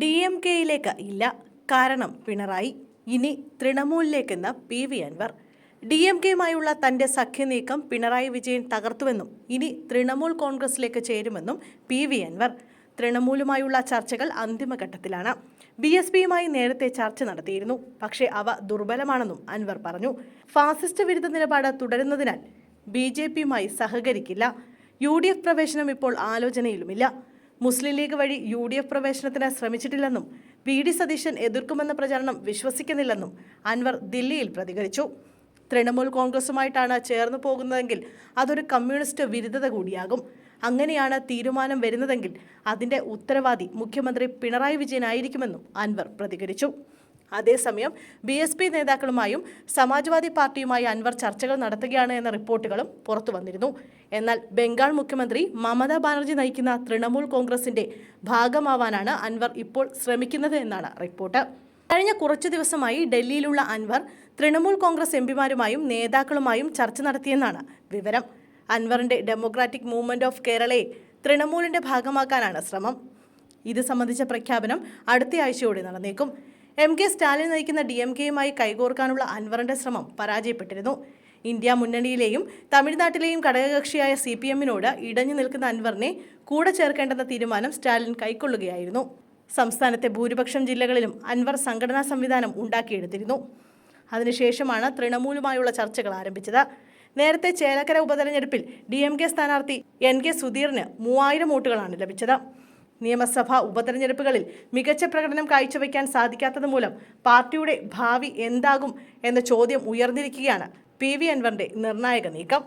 DMK-യിലേക്ക് ഇല്ല, കാരണം പിണറായി. ഇനി തൃണമൂലിലേക്കെന്ന് PV അൻവർ. DMK-യുമായുള്ള തന്റെ സഖ്യനീക്കം പിണറായി വിജയൻ തകർത്തുവെന്നും ഇനി തൃണമൂൽ കോൺഗ്രസിലേക്ക് ചേരുമെന്നും PV അൻവർ. തൃണമൂലുമായുള്ള ചർച്ചകൾ അന്തിമഘട്ടത്തിലാണ്. BSPയുമായി നേരത്തെ ചർച്ച നടത്തിയിരുന്നു, പക്ഷേ അവ ദുർബലമാണെന്നും അൻവർ പറഞ്ഞു. ഫാസിസ്റ്റ് വിരുദ്ധ നിലപാട് തുടരുന്നതിനാൽ BJPയുമായി സഹകരിക്കില്ല. UDF പ്രവേശനം ഇപ്പോൾ ആലോചനയിലുമില്ല. മുസ്ലിം ലീഗ് വഴി UDF പ്രവേശനത്തിന് ശ്രമിച്ചിട്ടില്ലെന്നും VD സതീശൻ എതിർക്കുമെന്ന പ്രചാരണം വിശ്വസിക്കുന്നില്ലെന്നും അൻവർ ദില്ലിയിൽ പ്രതികരിച്ചു. തൃണമൂൽ കോൺഗ്രസുമായിട്ടാണ് ചേർന്നു പോകുന്നതെങ്കിൽ അതൊരു കമ്മ്യൂണിസ്റ്റ് വിരുദ്ധത കൂടിയാകും. അങ്ങനെയാണ് തീരുമാനം വരുന്നതെങ്കിൽ അതിന്റെ ഉത്തരവാദി മുഖ്യമന്ത്രി പിണറായി വിജയനായിരിക്കുമെന്നും അൻവർ പ്രതികരിച്ചു. അതേസമയം BSP നേതാക്കളുമായും സമാജ്വാദി പാർട്ടിയുമായി അൻവർ ചർച്ചകൾ നടത്തുകയാണ് എന്ന റിപ്പോർട്ടുകളും പുറത്തു വന്നിരുന്നു. എന്നാൽ ബംഗാൾ മുഖ്യമന്ത്രി മമതാ ബാനർജി നയിക്കുന്ന തൃണമൂൽ കോൺഗ്രസിന്റെ ഭാഗമാവാനാണ് അൻവർ ഇപ്പോൾ ശ്രമിക്കുന്നത് എന്നാണ് റിപ്പോർട്ട്. കഴിഞ്ഞ കുറച്ചു ദിവസമായി ഡൽഹിയിലുള്ള അൻവർ തൃണമൂൽ കോൺഗ്രസ് MPമാരുമായും നേതാക്കളുമായും ചർച്ച നടത്തിയെന്നാണ് വിവരം. അൻവറിന്റെ ഡെമോക്രാറ്റിക് മൂവ്മെന്റ് ഓഫ് കേരളയെ തൃണമൂലിന്റെ ഭാഗമാക്കാനാണ് ശ്രമം. ഇത് സംബന്ധിച്ച പ്രഖ്യാപനം അടുത്ത ആഴ്ചയോടെ നടന്നേക്കും. MK സ്റ്റാലിൻ നയിക്കുന്ന DMK-യുമായി കൈകോർക്കാനുള്ള അൻവറിന്റെ ശ്രമം പരാജയപ്പെട്ടിരുന്നു. ഇന്ത്യ മുന്നണിയിലെയും തമിഴ്നാട്ടിലെയും ഘടകകക്ഷിയായ CPM-നോട് ഇടഞ്ഞു നിൽക്കുന്ന അൻവറിനെ കൂടെ ചേർക്കേണ്ടെന്ന തീരുമാനം സ്റ്റാലിൻ കൈക്കൊള്ളുകയായിരുന്നു. സംസ്ഥാനത്തെ ഭൂരിപക്ഷം ജില്ലകളിലും അൻവർ സംഘടനാ സംവിധാനം ഉണ്ടാക്കിയെടുത്തിരുന്നു. അതിനുശേഷമാണ് തൃണമൂലുമായുള്ള ചർച്ചകൾ ആരംഭിച്ചത്. നേരത്തെ ചേലക്കര ഉപതെരഞ്ഞെടുപ്പിൽ DMK സ്ഥാനാർത്ഥി NK സുധീറിന് 3000 വോട്ടുകളാണ് ലഭിച്ചത്. നിയമസഭാ ഉപതെരഞ്ഞെടുപ്പുകളിൽ മികച്ച പ്രകടനം കാഴ്ചവെക്കാൻ സാധിക്കാത്തത് മൂലം പാർട്ടിയുടെ ഭാവി എന്താകും എന്ന ചോദ്യം ഉയർന്നിരിക്കുകയാണ് PV അൻവറിന്റെ നിർണായക നീക്കം.